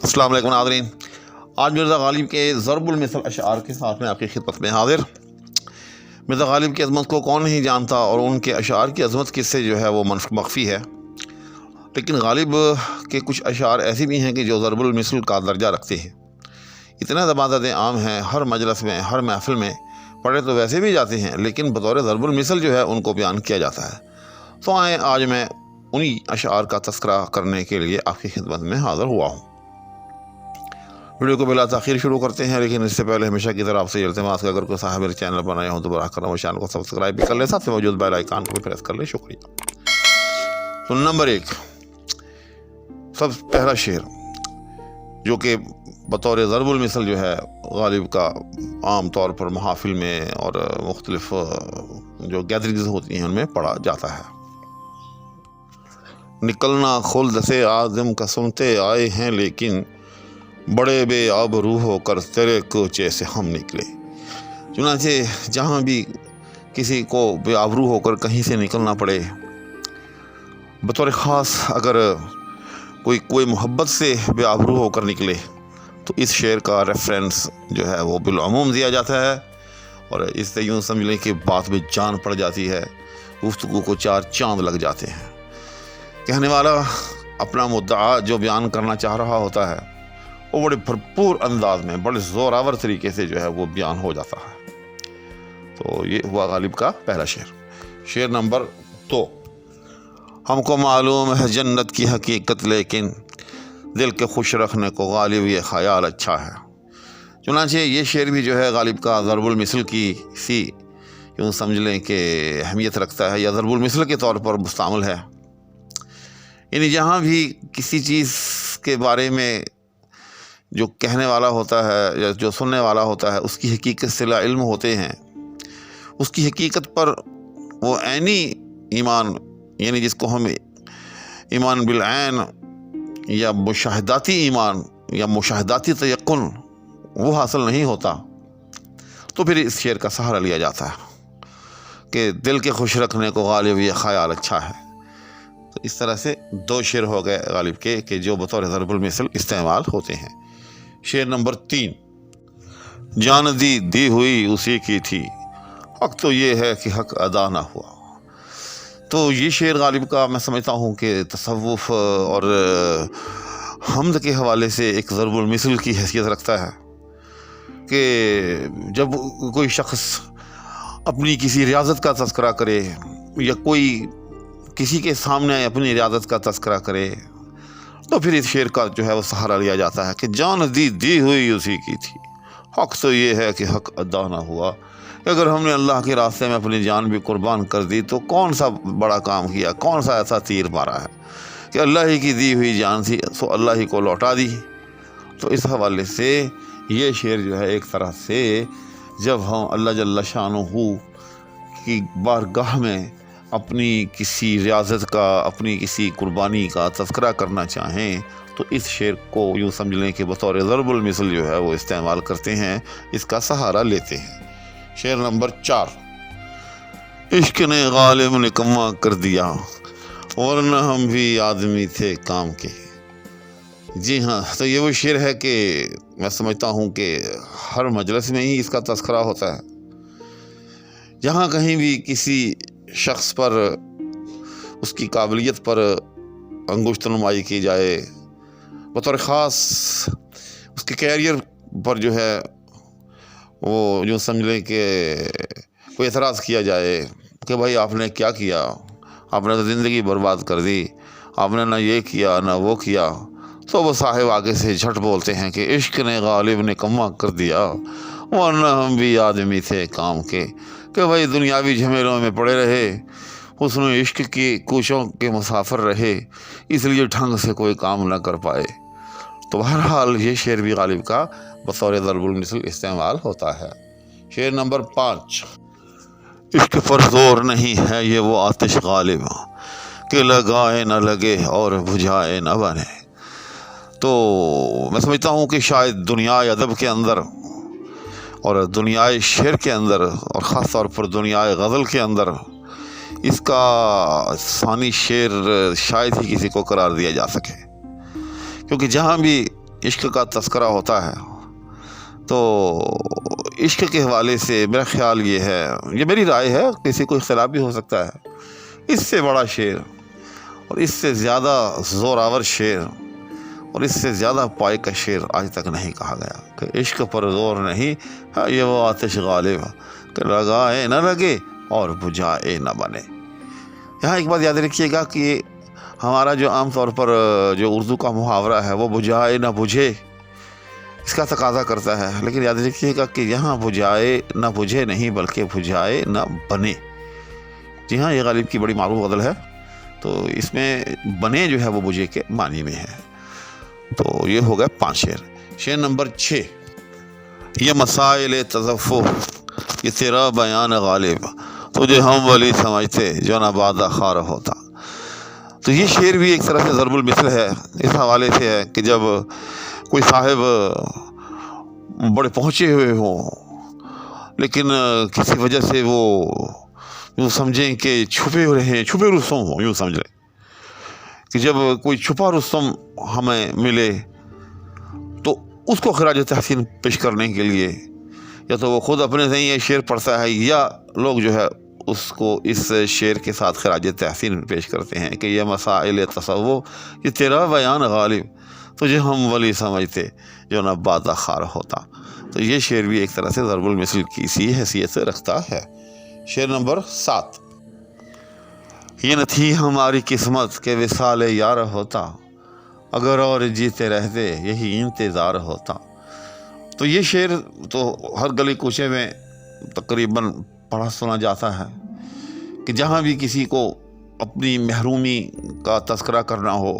السلام علیکم ناظرین، آج مرزا غالب کے ضرب المثل اشعار کے ساتھ میں آپ کی خدمت میں حاضر۔ مرزا غالب کی عظمت کو کون نہیں جانتا اور ان کے اشعار کی عظمت کس سے جو ہے وہ مخفی ہے، لیکن غالب کے کچھ اشعار ایسی بھی ہیں کہ جو ضرب المثل کا درجہ رکھتے ہیں۔ اتنا زبادت عام ہیں، ہر مجلس میں ہر محفل میں پڑھے تو ویسے بھی جاتے ہیں، لیکن بطور ضرب المثل جو ہے ان کو بیان کیا جاتا ہے۔ تو آئیں آج میں انہی اشعار کا تذکرہ کرنے کے لیے آپ کی خدمت میں حاضر ہوا ہوں۔ ویڈیو کو بلا تاخیر شروع کرتے ہیں، لیکن اس سے پہلے ہمیشہ کی طرح آپ سے التماس کہ اگر کوئی صاحب میرے چینل پر نیا ہوں تو براہ کرم چینل کو سبسکرائب بھی کر لیں، ساتھ میں موجود بیل آئیکن کو بھی پریس کر لیں۔ شکریہ۔ تو نمبر 1، سب پہلا شعر جو کہ بطور ضرب المثل جو ہے غالب کا عام طور پر محافل میں اور مختلف جو گیدرنگز ہوتی ہیں ان میں پڑھا جاتا ہے۔ نکلنا خلد سے آدم کا سنتے آئے ہیں، لیکن بڑے بے آبرو ہو کر تیرے کوچے سے ہم نکلے۔ چنانچہ جہاں بھی کسی کو بے آبرو ہو کر کہیں سے نکلنا پڑے، بطور خاص اگر کوئی محبت سے بے آبرو ہو کر نکلے تو اس شعر کا ریفرنس جو ہے وہ بالعموم دیا جاتا ہے، اور اس سے یوں سمجھ لیں کہ بات میں جان پڑ جاتی ہے، گفتگو کو 4 چاند لگ جاتے ہیں۔ کہنے والا اپنا مدعا جو بیان کرنا چاہ رہا ہوتا ہے وہ بڑے بھرپور انداز میں، بڑے زوراور طریقے سے جو ہے وہ بیان ہو جاتا ہے۔ تو یہ ہوا غالب کا پہلا شعر۔ شعر نمبر 2، ہم کو معلوم ہے جنت کی حقیقت، لیکن دل کے خوش رکھنے کو غالب یہ خیال اچھا ہے۔ چنانچہ یہ شعر بھی جو ہے غالب کا ضرب المثل کی سی یوں سمجھ لیں کہ اہمیت رکھتا ہے، یا ضرب المثل کے طور پر مستعمل ہے۔ یعنی جہاں بھی کسی چیز کے بارے میں جو کہنے والا ہوتا ہے یا جو سننے والا ہوتا ہے اس کی حقیقت سے لا علم ہوتے ہیں، اس کی حقیقت پر وہ عینی ایمان، یعنی جس کو ہم ایمان بالعین یا مشاہداتی ایمان یا مشاہداتی تیقن وہ حاصل نہیں ہوتا، تو پھر اس شعر کا سہارا لیا جاتا ہے کہ دل کے خوش رکھنے کو غالب یہ خیال اچھا ہے۔ تو اس طرح سے 2 شعر ہو گئے غالب کے کہ جو بطور ضرب المثل استعمال ہوتے ہیں۔ شعر نمبر 3، جان دی ہوئی اسی کی تھی، حق تو یہ ہے کہ حق ادا نہ ہوا۔ تو یہ شعر غالب کا میں سمجھتا ہوں کہ تصوف اور حمد کے حوالے سے ایک ضرب المثل کی حیثیت رکھتا ہے کہ جب کوئی شخص اپنی کسی ریاضت کا تذکرہ کرے یا کوئی کسی کے سامنے اپنی ریاضت کا تذکرہ کرے تو پھر اس شعر کا جو ہے وہ سہارا لیا جاتا ہے کہ جان دی ہوئی اسی کی تھی، حق تو یہ ہے کہ حق ادا نہ ہوا۔ اگر ہم نے اللہ کے راستے میں اپنی جان بھی قربان کر دی تو کون سا بڑا کام کیا، کون سا ایسا تیر مارا ہے کہ اللہ ہی کی دی ہوئی جان تھی سو اللہ ہی کو لوٹا دی۔ تو اس حوالے سے یہ شعر جو ہے ایک طرح سے جب ہم اللہ جل شانہ کی بارگاہ میں اپنی کسی ریاضت کا، اپنی کسی قربانی کا تذکرہ کرنا چاہیں تو اس شعر کو یوں سمجھ لیں کہ بطور ضرب المثل جو ہے وہ استعمال کرتے ہیں، اس کا سہارا لیتے ہیں۔ شعر نمبر 4، عشق نے غالب نکما کر دیا، ورنہ ہم بھی آدمی تھے کام کے۔ جی ہاں، تو یہ وہ شعر ہے کہ میں سمجھتا ہوں کہ ہر مجلس میں ہی اس کا تذکرہ ہوتا ہے۔ جہاں کہیں بھی کسی شخص پر اس کی قابلیت پر انگشت نمائی کی جائے، بطور خاص اس کے کیریئر پر جو ہے وہ یوں سمجھ لیں کہ کوئی اعتراض کیا جائے کہ بھائی آپ نے کیا کیا، آپ نے تو زندگی برباد کر دی، آپ نے نہ یہ کیا نہ وہ کیا، تو وہ صاحب آگے سے جھٹ بولتے ہیں کہ عشق نے غالب نکما کر دیا، ورنہ ہم بھی آدمی تھے کام کے۔ کہ بھائی دنیاوی جھمیلوں میں پڑے رہے، حسن و عشق کی کوچوں کے مسافر رہے، اس لیے ڈھنگ سے کوئی کام نہ کر پائے۔ تو بہرحال یہ شعر بھی غالب کا بطور ضرب المثل استعمال ہوتا ہے۔ شعر نمبر 5، عشق پر زور نہیں ہے یہ وہ آتش غالب، کہ لگائے نہ لگے اور بجھائے نہ بنے۔ تو میں سمجھتا ہوں کہ شاید دنیا ادب کے اندر اور دنیائے شعر کے اندر اور خاص طور پر دنیائے غزل کے اندر اس کا ثانی شعر شاید ہی کسی کو قرار دیا جا سکے، کیونکہ جہاں بھی عشق کا تذکرہ ہوتا ہے تو عشق کے حوالے سے میرا خیال یہ ہے، یہ میری رائے ہے، کسی کو اختلاف بھی ہو سکتا ہے، اس سے بڑا شعر اور اس سے زیادہ زوراور شعر اور اس سے زیادہ پائے کا شعر آج تک نہیں کہا گیا کہ عشق پر زور نہیں ہے یہ وہ آتش غالب کہ لگائے نہ لگے اور بجھائے نہ بنے۔ یہاں ایک بات یاد رکھیے گا کہ ہمارا جو عام طور پر جو اردو کا محاورہ ہے وہ بجھائے نہ بجھے اس کا تقاضا کرتا ہے، لیکن یاد رکھیے گا کہ یہاں بجھائے نہ بجھے نہیں بلکہ بجھائے نہ بنے۔ جی ہاں، یہ غالب کی بڑی معروف غزل ہے، تو اس میں بنے جو ہے وہ بجھے کے معنی میں ہے۔ تو یہ ہو گئے 5 شعر۔ شعر نمبر 6، یہ مسائل تصوف یہ تیرا بیان غالب تجھے ہم ولی سمجھتے جو نہ بادہ خار ہوتا۔ تو یہ شعر بھی ایک طرح سے ضرب المثل ہے، اس حوالے سے ہے کہ جب کوئی صاحب بڑے پہنچے ہوئے ہوں لیکن کسی وجہ سے وہ یوں سمجھیں کہ چھپے رہے ہیں، چھپے رستم ہوں، یوں سمجھ لیں کہ جب کوئی چھپا رستم ہمیں ملے تو اس کو خراج تحسین پیش کرنے کے لیے یا تو وہ خود اپنے سے یہ شعر پڑھتا ہے یا لوگ جو ہے اس کو اس شعر کے ساتھ خراج تحسین پیش کرتے ہیں کہ یہ مسائل تصوف یہ تیرا بیان غالب تجھے ہم ولی سمجھتے جو نہ بادہ خار ہوتا۔ تو یہ شعر بھی ایک طرح سے ضرب المثل کی سی حیثیت رکھتا ہے۔ شعر نمبر 7، یہ نہ تھی ہماری قسمت کہ وصال یار ہوتا اگر اور جیتے رہتے یہی انتظار ہوتا۔ تو یہ شعر تو ہر گلی کوچے میں تقریباً پڑھا سنا جاتا ہے کہ جہاں بھی کسی کو اپنی محرومی کا تذکرہ کرنا ہو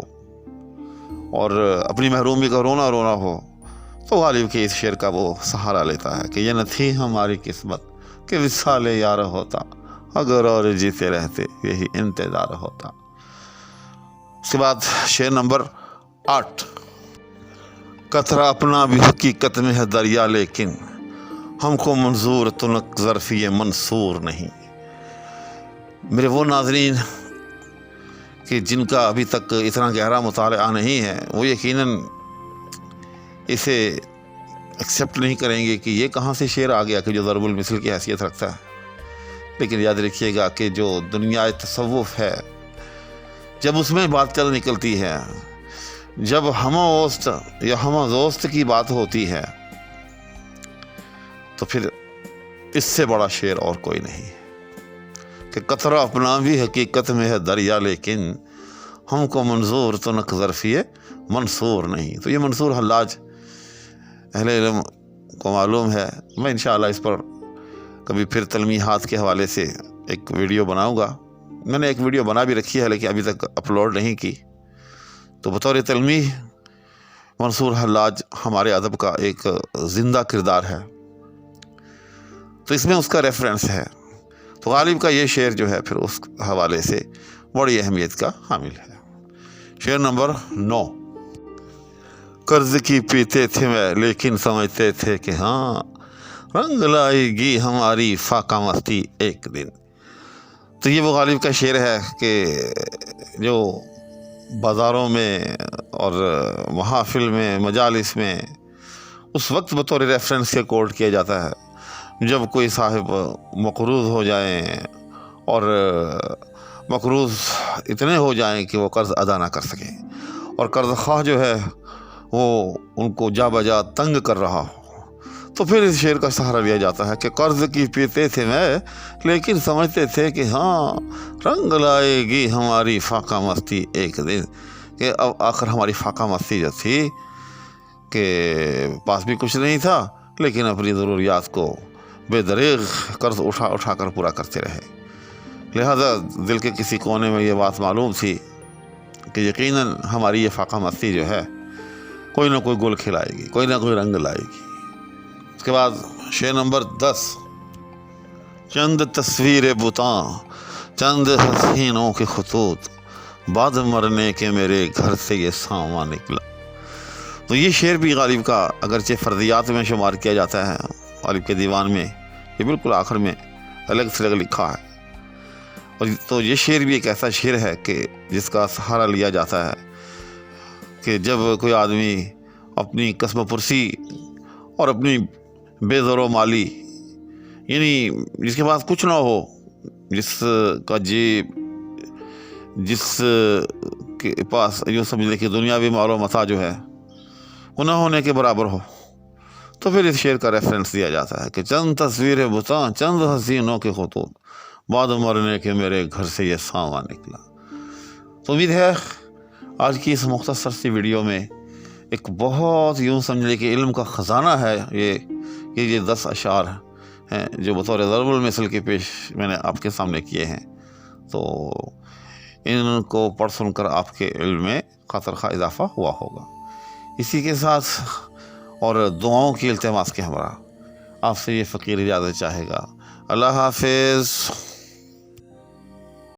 اور اپنی محرومی کا رونا ہو تو غالب کے اس شعر کا وہ سہارا لیتا ہے کہ یہ نہ تھی ہماری قسمت کہ وصال یار ہوتا اگر اور جیتے رہتے یہی انتظار ہوتا۔ اس کے بعد شعر نمبر 8، قطرہ اپنا بھی حقیقت میں ہے دریا لیکن ہم کو منظور تنک ظرفی منصور نہیں۔ میرے وہ ناظرین کہ جن کا ابھی تک اتنا گہرا مطالعہ نہیں ہے وہ یقیناً اسے ایکسیپٹ نہیں کریں گے کہ یہ کہاں سے شعر آ گیا کہ جو ضرب المثل کی حیثیت رکھتا ہے، لیکن یاد رکھیے گا کہ جو دنیا تصوف ہے جب اس میں بات چل نکلتی ہے، جب ہمہ اوست یا ہمہ دوست کی بات ہوتی ہے تو پھر اس سے بڑا شعر اور کوئی نہیں کہ قطرہ اپنا بھی حقیقت میں ہے دریا لیکن ہم کو منظور تنک ظرفی منصور نہیں۔ تو یہ منصور حلاج اہل علم کو معلوم ہے، میں انشاءاللہ اس پر کبھی پھر تلمیحات کے حوالے سے ایک ویڈیو بناؤں گا۔ میں نے ایک ویڈیو بنا بھی رکھی ہے لیکن ابھی تک اپلوڈ نہیں کی۔ تو بطور تلمیح منصور حلاج ہمارے ادب کا ایک زندہ کردار ہے، تو اس میں اس کا ریفرنس ہے۔ تو غالب کا یہ شعر جو ہے پھر اس حوالے سے بڑی اہمیت کا حامل ہے۔ شعر نمبر 9، قرض کی پیتے تھے میں لیکن سمجھتے تھے کہ ہاں رنگ لائے گی ہماری فاقہ مستی ایک دن۔ تو یہ وہ غالب کا شعر ہے کہ جو بازاروں میں اور محافل میں مجالس میں اس وقت بطور ریفرنس کے کوٹ کیا جاتا ہے جب کوئی صاحب مقروض ہو جائیں اور مقروض اتنے ہو جائیں کہ وہ قرض ادا نہ کر سکیں اور قرض خواہ جو ہے وہ ان کو جا بجا تنگ کر رہا ہو، تو پھر اس شعر کا سہارا لیا جاتا ہے کہ قرض کی پیتے تھے میں لیکن سمجھتے تھے کہ ہاں رنگ لائے گی ہماری فاقہ مستی ایک دن، کہ اب آخر ہماری فاقہ مستی جو تھی کہ پاس بھی کچھ نہیں تھا لیکن اپنی ضروریات کو بے دریغ قرض اٹھا کر پورا کرتے رہے، لہذا دل کے کسی کونے میں یہ بات معلوم تھی کہ یقیناً ہماری یہ فاقہ مستی جو ہے کوئی نہ کوئی گل کھلائے گی، کوئی نہ کوئی رنگ لائے گی۔ اس کے بعد شعر نمبر 10، چند تصویر بتاں چند حسینوں کے خطوط بعد مرنے کے میرے گھر سے یہ ساواں نکلا۔ تو یہ شعر بھی غالب کا اگرچہ فرضیات میں شمار کیا جاتا ہے، غالب کے دیوان میں یہ بالکل آخر میں الگ سے الگ لکھا ہے، اور تو یہ شعر بھی ایک ایسا شعر ہے کہ جس کا سہارا لیا جاتا ہے کہ جب کوئی آدمی اپنی کسب پرسی اور اپنی بے زر و مالی، یعنی جس کے پاس کچھ نہ ہو، جس کا جیب، جس کے پاس یوں سمجھ لے کہ دنیاوی مال و متاع جو ہے وہ نہ ہونے کے برابر ہو، تو پھر اس شعر کا ریفرنس دیا جاتا ہے کہ چند تصویر بتاں، چند حسینوں کے خطوط، بعد مرنے کے میرے گھر سے یہ سانواں نکلا۔ تو امید ہے آج کی اس مختصر سی ویڈیو میں ایک بہت یوں سمجھ لے کہ علم کا خزانہ ہے یہ 10 اشعار ہیں جو بطور ضرب المثل کے پیش میں نے آپ کے سامنے کیے ہیں، تو ان کو پڑھ سن کر آپ کے علم میں خاطر خواہ اضافہ ہوا ہوگا۔ اسی کے ساتھ اور دعاؤں کی التماس کے ہمراہ آپ سے یہ فقیر اجازت چاہے گا۔ اللہ حافظ۔